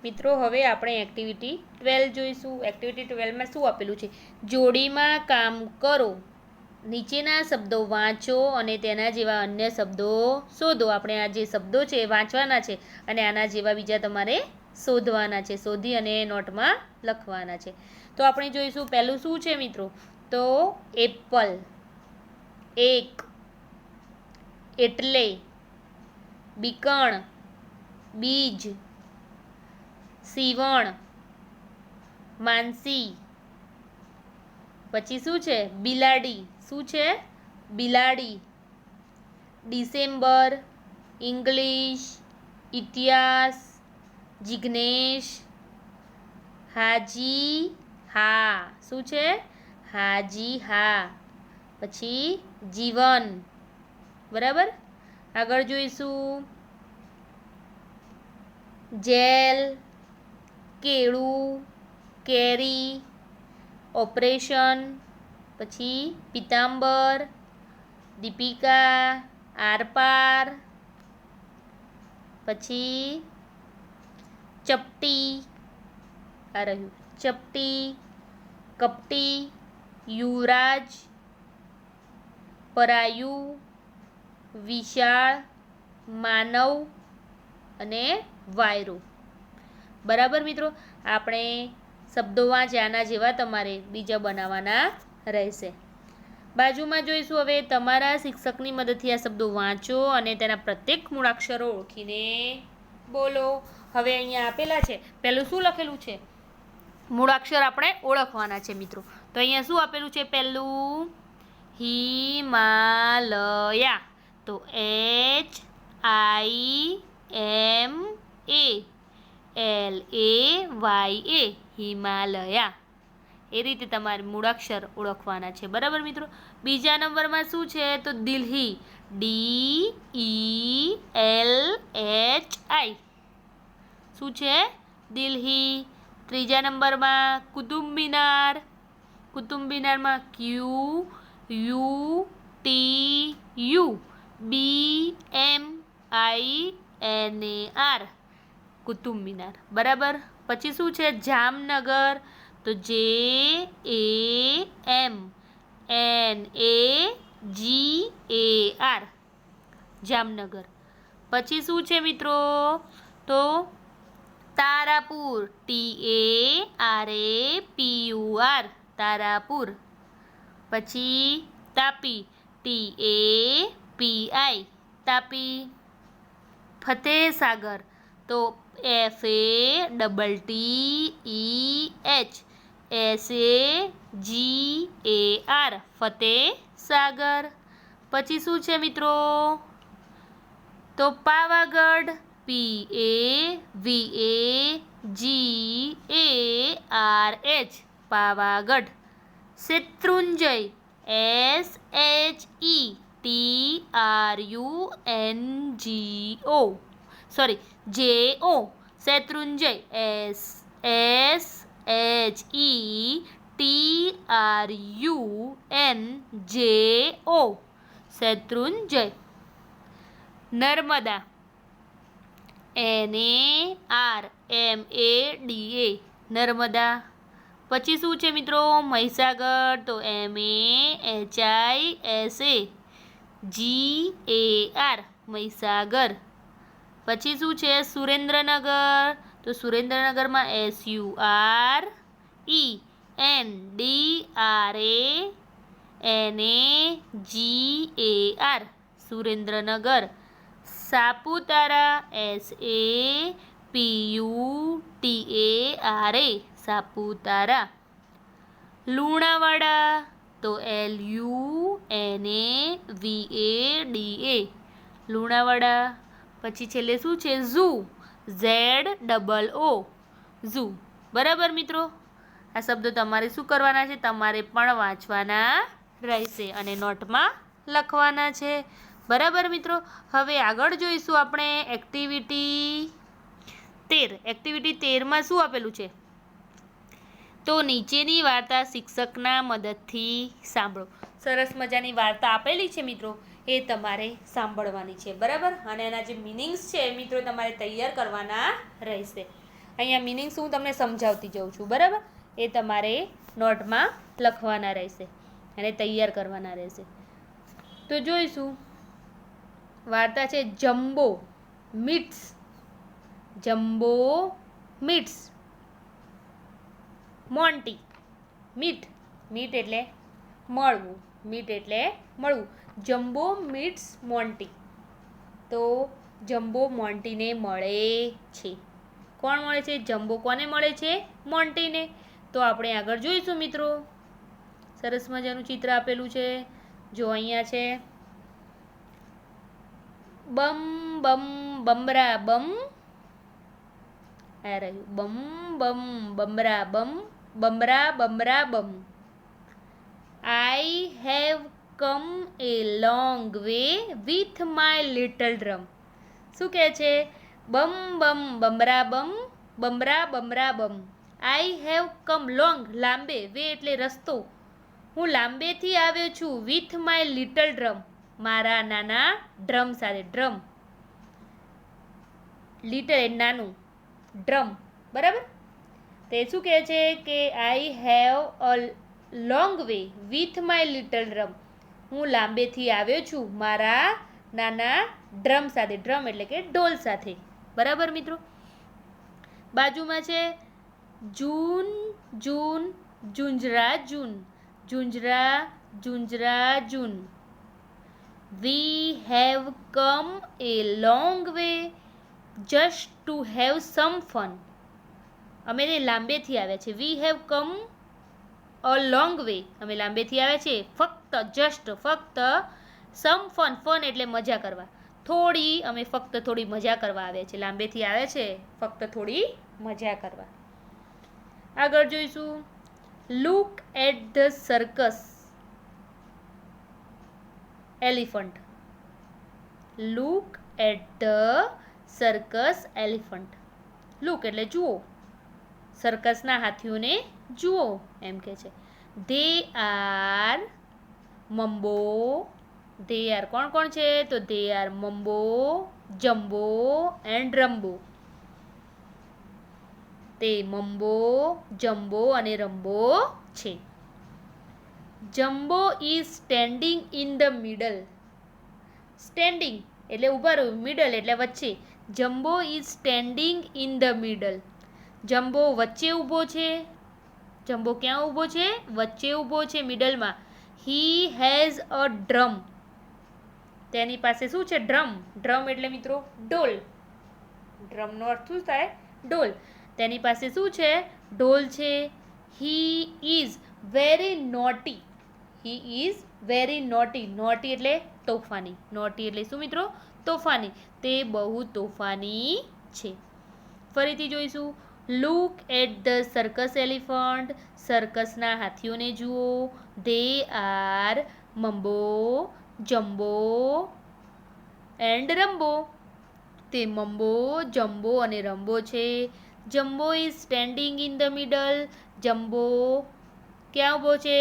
મિત્રો હવે આપણે એક્ટિવિટી 12 જોઈશું। એક્ટિવિટી 12માં શું આપેલું છે? જોડીમાં કામ કરો, નીચેના શબ્દો વાંચો અને તેના જેવા અન્ય શબ્દો શોધો। આપણે આ જે શબ્દો છે એ વાંચવાના છે અને આના જેવા બીજા તમારે શોધવાના છે, શોધી અને નોટમાં લખવાના છે। તો આપણે જોઈશું પહેલું શું છે મિત્રો? તો એપલ, એક, એટલે, બીકણ, બીજ, સીવણ, માનસી, પછી શું છે? બિલાડી, શું છે? બિલાડી, ડિસેમ્બર, ઇંગ્લિશ, ઇતિહાસ, જિગ્નેશ, હાજી હા, શું છે? હાજી હા, પછી જીવન, બરાબર। આગળ જોઈશું જેલ, કેળું, કેરી, ઓપરેશન, પછી પિતાંબર, દીપિકા, આરપાર, પછી ચપટી, આ રહ્યું ચપટી, કપટી, યુવરાજ, પરાયુ, વિશાળ, માનવ અને વાયરો, બરાબર મિત્રો। આપણે શબ્દો વાંચ્યા, આના જેવા તમારે બીજા બનાવવાના રહેશે। બાજુમાં જોઈશું હવે તમારા શિક્ષકની મદદથી આ શબ્દો વાંચો અને તેના પ્રત્યેક મૂળાક્ષરો ઓળખીને બોલો। હવે અહીંયા આપેલા છે, પહેલું શું લખેલું છે? મૂળાક્ષર આપણે ઓળખવાના છે મિત્રો। તો અહીંયા શું આપેલું છે? પહેલું હિમાલયા, તો HIMALAYA, હિમાલયા, એ રીતે તમારે મૂળાક્ષર ઓળખવાના છે, બરાબર મિત્રો। બીજા નંબરમાં શું છે? તો દિલ્હી, DELHI, શું છે? દિલ્હી। ત્રીજા નંબરમાં કુતુબ મિનાર, કુતુબ મિનારમાં QUTUBMINAR, કુતુબ મિનાર, બરાબર। પછી શું છે? જામનગર, તો JAMNAGAR, જામનગર। પછી શું છે મિત્રો? તો તારાપુર, TARAPUR, તારાપુર। પછી તાપી, TAPI, તાપી। ફતેહસાગર, તો FATEH SAGAR, ફતેહસાગર। પછી શું છે મિત્રો? તો Pavagadh, PAVAGARH, Pavagadh. Shatrunjay, SHETRUNJO, Shatrunjay, SHETRUNJO, Shatrunjay. Narmada, NARMADA, Narmada. પછી શું છે મિત્રો? મહીસાગર, તો MAHISAGAR, મહીસાગર। પછી શું છે? સુરેન્દ્રનગર, તો સુરેન્દ્રનગરમાં SURENDRANAGAR, સુરેન્દ્રનગર। સાપુતારા, SAPUTARA, સાપુતારા। લુણાવાડા, તો LUNAVADA, લુણાવાડા। પછી છેલ્લે શું છે? ઝૂ, ZOO, ઝૂ, બરાબર મિત્રો। આ શબ્દો તમારે શું કરવાના છે? તમારે પણ વાંચવાના રહેશે અને નોટમાં લખવાના છે, બરાબર મિત્રો। હવે આગળ જોઈશું આપણે એક્ટિવિટી 13। એક્ટિવિટી 13માં શું આપેલું છે? તો નીચેની વાર્તા શિક્ષકના મદદથી સાંભળો। સરસ મજાની વાર્તા આપેલી છે મિત્રો, એ તમારે સાંભળવાની છે, બરાબર। અને એના જે મિનિંગ્સ છે મિત્રો તમારે તૈયાર કરવાના રહેશે। અહીંયા મિનિંગ્સ હું તમને સમજાવતી જાઉં છું, બરાબર? એ તમારે નોટમાં લખવાના રહેશે અને તૈયાર કરવાના રહેશે. તો જોઈશું. વાર્તા છે jumbo meets. Jumbo meets Monty. Meet એટલે મળવું. મીટ એટલે મળવું. Jumbo meets Monty. તો જમ્બો મોન્ટીને મળે છે. કોણ મળે છે? જમ્બો કોને મળે છે? મોન્ટીને. તો આપણે આગળ જોઈશું મિત્રો. સરસ મજાનું ચિત્ર આપેલું છે, જો અહીંયા છે. બમ બમ બમરા બમ. આ રહ્યું બમ બમ બમરા બમ. બમરા બમરા બમ. I have come a long way with my little drum. શું કહે છે? બમ બમ બમરા બમ. બમરા બમરા બમ. આઈ હેવ કમ લોંગ લાંબે, વે એટલે રસ્તો. હું લાંબેથી આવ્યો છું વિથ માય લિટલ ડ્રમ મારા નાના ડ્રમ સાથે. ડ્રમ લિટલ એટલે નાનું, ડ્રમ બરાબર. તે શું કહે છે કે I have a long way with my little drum. હું લાંબેથી આવ્યો છું મારા નાના ડ્રમ સાથે. ડ્રમ એટલે કે ઢોલ સાથે, બરાબર મિત્રો. બાજુમાં છે જૂન જૂન ઝુંઝરા જૂન. ઝુંઝરા ઝુંઝરા જૂન. We have come a long way just to have some fun. અમે લાંબેથી આવ્યા છે. We have come a long way. અમે લાંબેથી આવ્યા છે ફક્ત, જસ્ટ ફક્ત, સમ ફન. ફન એટલે મજા કરવા. થોડી, અમે ફક્ત થોડી મજા કરવા આવ્યા છે. લાંબેથી આવ્યા છે ફક્ત થોડી મજા કરવા. આગળ જોઈશું. Look at the circus elephant. Look at the circus elephant. Look એટલે જુઓ. સર્કસના હાથીઓને જુઓ એમ કે છે. દે આર મમ્બો. દે આર કોણ કોણ છે? તો દે are Mumbo, Jumbo and Rumbo. તે મમ્બો, જમ્બો અને રમ્બો છે. Jumbo is standing in the middle. Standing એટલે ઊભા રહ્યું, મિડલ એટલે વચ્ચે. Jumbo is standing in the middle. Jumbo વચ્ચે ઊભો છે. જમ્બો ક્યાં ઊભો છે? વચ્ચે ઊભો છે, મિડલમાં. હી હેઝ અ ડ્રમ. તેની પાસે શું છે? ડ્રમ. ડ્રમ એટલે મિત્રો ઢોલ. ડ્રમનો અર્થ શું થાય? ઢોલ. તેની પાસે શું છે? ઢોલ છે. He is very naughty. He is very naughty. Naughty એટલે તોફાની. નોટી એટલે શું મિત્રો? તોફાની. તે બહુ તોફાની છે. ફરીથી જોઈશું. Look at the circus elephant. સર્કસના હાથીઓને જુઓ. They are Mumbo, Jumbo and Rumbo. તે મમ્બો, જમ્બો અને રમ્બો છે. Jumbo is standing in the middle. Jumbo ક્યાં ઊભો છે?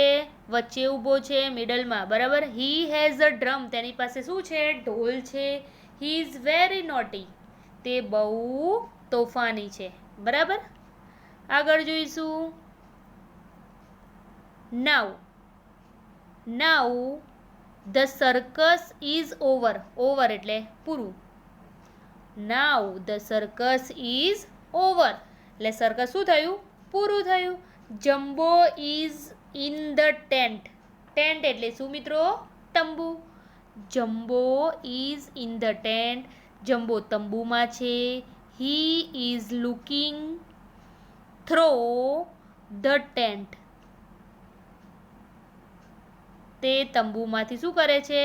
વચ્ચે ઊભો છે, મિડલમાં, બરાબર. He has a drum. તેની પાસે શું છે? ઢોલ છે. He is very naughty. તે બહુ તોફાની છે, બરાબર. આગળ જોઈશું. Now. Now the circus is over. Over એટલે પૂરું. નાવ ધ સર્કસ ઇઝ ઓવર એટલે સર્કસ શું થયું? પૂરું થયું. Jumbo is in the tent. Tent એટલે શું મિત્રો? તંબુ. Jumbo is in the tent. Jumbo તંબુમાં છે. He is looking through the tent. તે તંબુમાંથી શું કરે છે?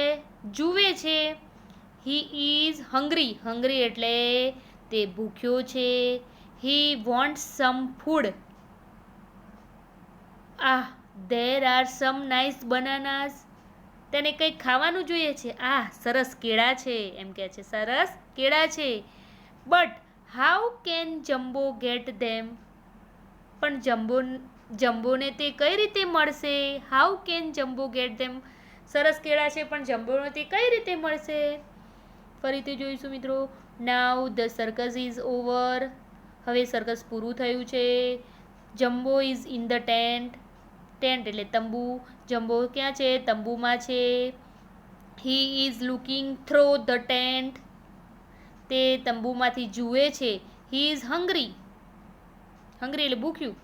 જુએ છે. He is hungry. હંગ્રી એટલે તે ભૂખ્યો છે. He wants some food. There are some nice bananas. તેને કંઈક ખાવાનું જોઈએ છે. સરસ કેળા છે એમ કહે છે. સરસ કેળા છે. But how can Jumbo get them. પણ જમ્બોને તે કઈ રીતે મળશે? How can Jumbo get them. સરસ કેળા છે પણ જમ્બોને તે કઈ રીતે મળશે? ફરીથી જોઈશું મિત્રો. નાવ ધ સર્કસ ઇઝ ઓવર. હવે સર્કસ પૂરું થયું છે. Jumbo is in the tent. Tent એટલે તંબુ. જમ્બો ક્યાં છે? તંબુમાં છે. He is looking through the tent. તે તંબુમાંથી જુએ છે. He is hungry. હંગ્રી એટલે ભૂખ્યું.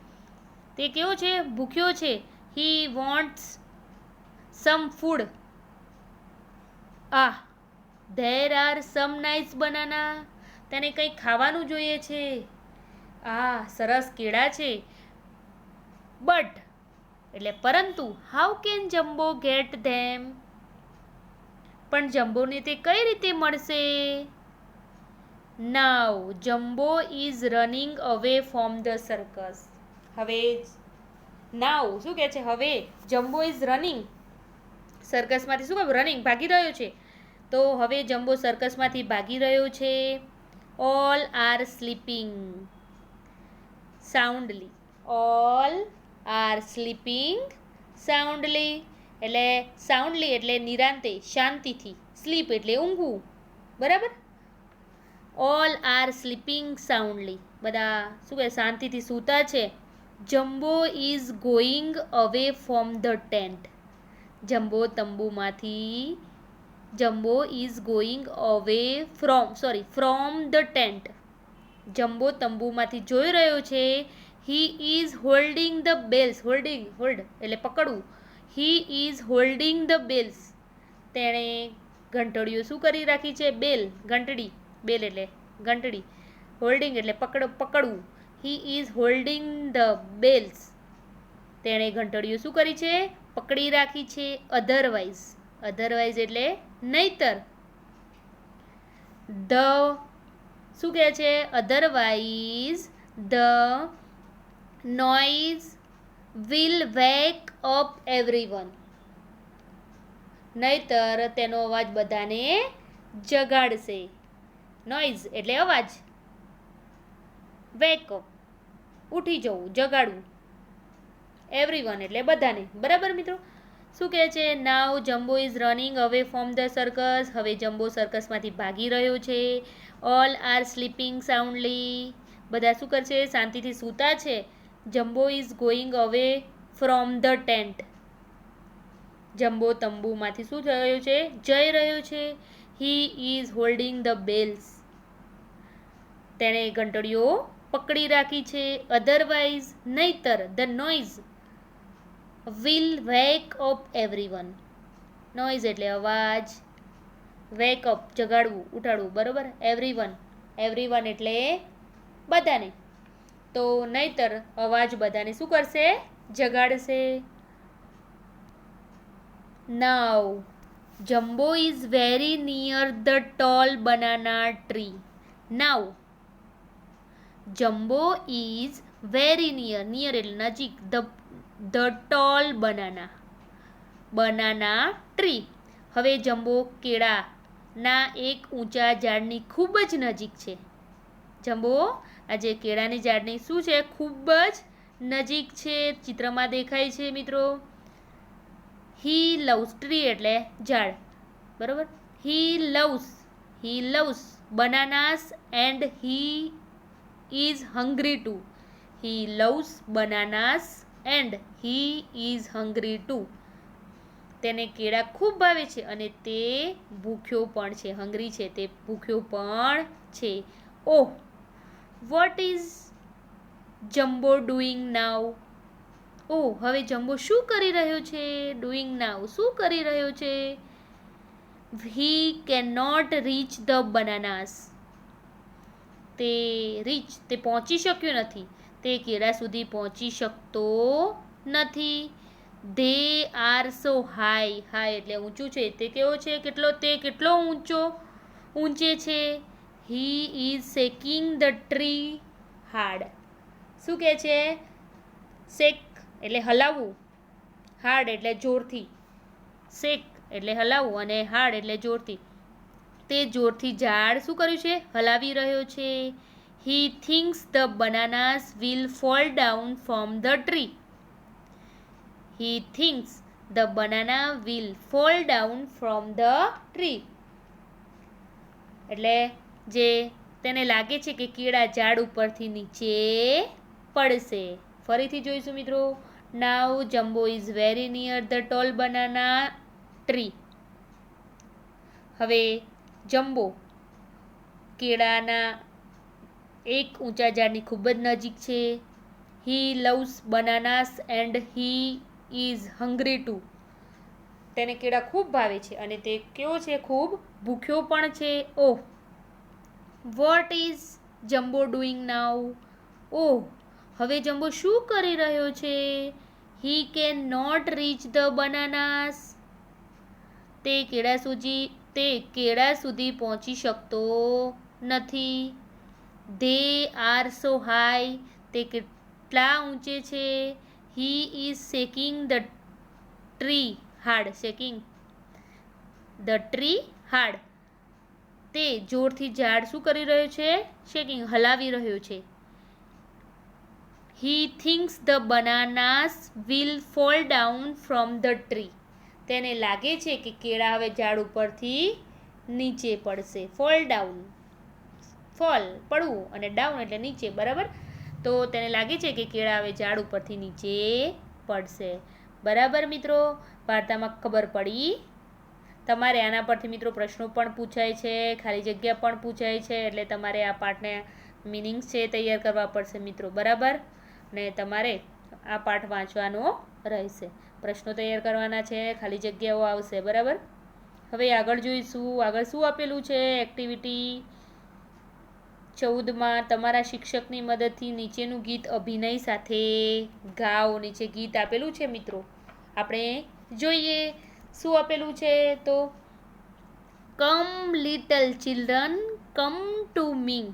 તે કેવો છે? ભૂખ્યો છે. He wants some food. There are some nice banana. તેને કંઈક ખાવાનું જોઈએ છે. સરસ કેળા છે. બટ એટલે પરંતુ how can Jumbo get them. પણ જમ્બોને તે કઈ રીતે મળશે? Now Jumbo is running away from the circus. હવે નાવ શું કહે છે? હવે જમ્બો ઇઝ રનિંગ. સર્કસમાંથી શું કહે? રનિંગ ભાગી રહ્યો છે. તો હવે જમ્બો સર્કસમાંથી ભાગી રહ્યો છે. All are sleeping soundly. All are sleeping soundly એટલે સાઉન્ડલી એટલે નિરાંતે, શાંતિથી. સ્લીપ એટલે ઊંઘવું. બરાબર? All are sleeping soundly. બધા શું કહે? શાંતિથી સૂતા છે. Jumbo is going away from the tent. Jumbo is going away from the tent. Jumbo તંબુમાંથી જોઈ રહ્યો છે. He is holding the bells. Hold એટલે પકડવું. He is holding the bells. તેણે ઘંટડીઓ શું કરી રાખી છે? બેલ, ઘંટડી. બેલ એટલે ઘંટડી. હોલ્ડિંગ એટલે પકડવું. He is holding the bells. તેણે ઘંટડીઓ શું કરી છે? પકડી રાખી છે. અધરવાઇઝ એટલે નહીતર. શું કહે છે? Otherwise the noise will wake up everyone. નહીતર તેનો અવાજ બધાને જગાડશે. નોઇઝ એટલે અવાજ. વેક અપ ઉઠી જવું, જગાડવું. એવરીવન એટલે બધાને. બરાબર મિત્રો? શું કહે છે? Now Jumbo is running away from the circus. હવે જમ્બો સર્કસમાંથી ભાગી રહ્યો છે. All are sleeping soundly. બધા શું કરશે? શાંતિથી સૂતા છે. Jumbo is going away from the tent. Jumbo તંબુમાંથી શું થયો છે? જઈ રહ્યો છે. He is holding the bells. તેણે ઘંટડીઓ પકડી રાખી છે. અધરવાઇઝ નહીતર the noise will wake up everyone. Noise એટલે અવાજ. વેક અપ જગાડવું, ઉઠાડવું. બરોબર? એવરીવન એટલે બધાને. તો નહીતર અવાજ બધાને શું કરશે? જગાડશે. Now Jumbo is very near the tall banana tree. Now Jumbo is very near એટલે નજીક. The tall banana tree. હવે જમ્બો કેળાના એક ઊંચા ઝાડની ખૂબ જ નજીક છે. જમ્બો આજે કેળાની ઝાડની શું છે? ખૂબ જ નજીક છે. ચિત્રમાં દેખાય છે મિત્રો. હી લવ્સ ટ્રી એટલે ઝાડ. બરોબર? He loves bananas and he is hungry too. He loves bananas and he is hungry too. તેને કેળા ખૂબ ભાવે છે અને તે ભૂખ્યો પણ છે. હંગ્રી છે, તે ભૂખ્યો પણ છે. Oh, what is Jumbo doing નાવ. હવે જમ્બો શું કરી રહ્યો છે? ડુઈંગ નાવ શું કરી રહ્યો છે? He can not reach the bananas. તે પહોંચી શક્યો નથી. તે કેળા સુધી પહોંચી શકતો નથી. ધે આર સો હાઈ એટલે ઊંચું છે. તે કેવો છે? કેટલો ઊંચે છે. He is shaking the tree hard. શું કહે છે? શેક એટલે હલાવવું. હાર્ડ એટલે જોરથી. શેક એટલે હલાવવું અને હાર્ડ એટલે જોરથી. તે જોરથી ઝાડ શું કર્યું છે? હલાવી રહ્યો છે. He thinks the bananas will fall down from the tree. He thinks the banana will fall down from the tree. એટલે જે તેને લાગે છે કે કેળા ઝાડ ઉપરથી નીચે પડશે. ફરીથી જોઈશું મિત્રો. Now Jumbo is very near the tall banana tree. હવે જમ્બો કેળાના એક ઊંચા ઝાડની ખૂબ જ નજીક છે. He loves bananas and he is hungry too. તેને કેળા ખૂબ ભાવે છે અને તે કેવો છે? ખૂબ ભૂખ્યો પણ છે. Oh, what is Jumbo doing now? Oh, હવે જમ્બો શું કરી રહ્યો છે? He can not reach the bananas. તે કેળા સુધી પહોંચી શકતો નથી. They are so high. તે કેટલા ઊંચે છે? He is shaking the tree hard. Shaking the tree hard. તે જોરથી ઝાડ શું કરી રહ્યો છે? શેકિંગ, હલાવી રહ્યો છે. He thinks the bananas will fall down from the tree. તેને લાગે છે કે કેળા હવે ઝાડ ઉપરથી નીચે પડશે. ફોલ ડાઉન, ફોલ પડવું અને ડાઉન એટલે નીચે, બરાબર? તો તેને લાગે છે કે કેળા હવે ઝાડ ઉપરથી નીચે પડશે. બરાબર મિત્રો, વાર્તામાં ખબર પડી? તમારે આના પરથી મિત્રો પ્રશ્નો પણ પૂછાય છે, ખાલી જગ્યા પણ પૂછાય છે, એટલે તમારે આ પાઠને મિનિંગ્સ છે તૈયાર કરવા પડશે મિત્રો. બરાબર? ને તમારે આ પાઠ વાંચવાનો રહેશે. પ્રશ્નો તૈયાર કરવાના છે, ખાલી જગ્યાઓ આવશે. બરાબર? હવે આગળ જોઈશું. આગળ શું આપેલું છે? એક્ટિવિટી 14માં તમારા શિક્ષકની મદદથી નીચેનું ગીત અભિનય સાથે ગાઓ. નીચે ગીત આપેલું છે મિત્રો, આપણે જોઈએ શું આપેલું છે. તો come little children come to me.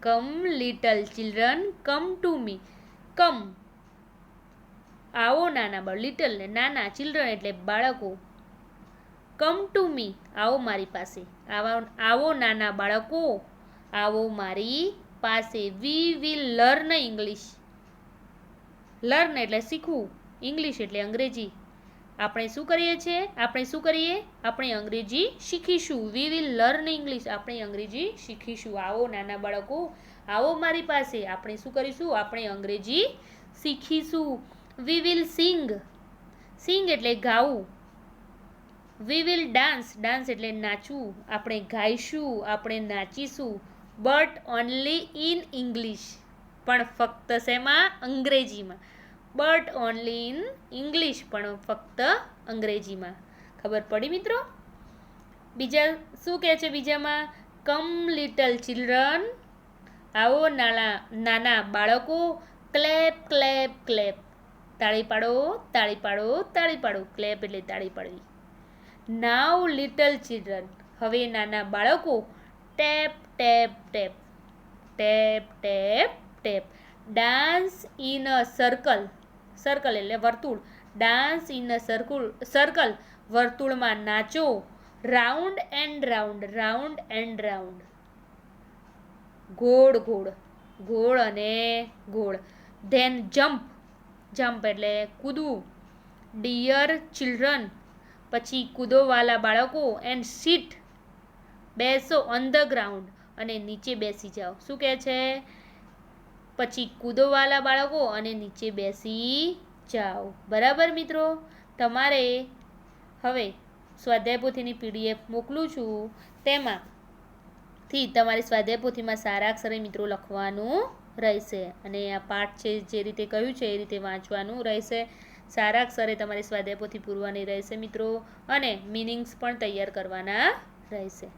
Come little children come to me. Come આવો નાના બાળકો. લિટલ ને નાના, ચિલ્ડ્રન એટલે બાળકો. કમ ટુ મી આવો મારી પાસે. આવો નાના બાળકો, આવો મારી પાસે. We will learn English. Learn એટલે શીખવું, ઇંગ્લિશ એટલે અંગ્રેજી. આપણે શું કરીએ છીએ? આપણે અંગ્રેજી શીખીશું. We will learn English. આપણે અંગ્રેજી શીખીશું. આવો નાના બાળકો, આવો મારી પાસે. આપણે શું કરીશું? આપણે અંગ્રેજી શીખીશું. We will sing. સિંગ એટલે ગાવું. We will dance. ડાન્સ એટલે નાચવું. આપણે ગાઈશું, આપણે નાચીશું. But only in English. પણ ફક્ત શેમાં? અંગ્રેજીમાં. But only in English. પણ ફક્ત અંગ્રેજીમાં. ખબર પડી મિત્રો? બીજા શું કહે છે? બીજામાં કમ લિટલ ચિલ્ડ્રન, આવો નાના બાળકો. Clap clap clap. તાળી પાડો, તાળી પાડો, તાળી પાડો. ક્લેપ એટલે તાળી પાડવી. નાવ લિટલ ચિલ્ડ્રન, હવે નાના બાળકો. Tap tap tap. Tap tap tap. Dance in a circle. Circle એટલે વર્તુળ. Dance in a circle. વર્તુળમાં નાચો. Round and round. Round and round. ગોળ ગોળ. ગોળ અને ગોળ. Than jump. જમ્પ એટલે કૂદવું. ડિયર ચિલ્ડ્રન, પછી કૂદોવાલા બાળકો. એન્ડ સીટ બેસો. ઓન ધ ગ્રાઉન્ડ અને નીચે બેસી જાઓ. શું કહે છે? પછી કૂદોવાલા બાળકો અને નીચે બેસી જાઓ. બરાબર મિત્રો? તમારે હવે સ્વાધ્યાય પોથીની PDF મોકલું છું, તેમાંથી તમારી સ્વાધ્યાય પોથીમાં સારા અક્ષરે મિત્રો લખવાનું રહેશે અને આ પાઠ છે જે રીતે કહ્યું છે એ રીતે વાંચવાનું રહેશે. સારા અક્ષરે તમારી સ્વાધ્યાય પોથી પૂરવાની રહેશે મિત્રો, અને મિનિંગ્સ પણ તૈયાર કરવાના રહેશે.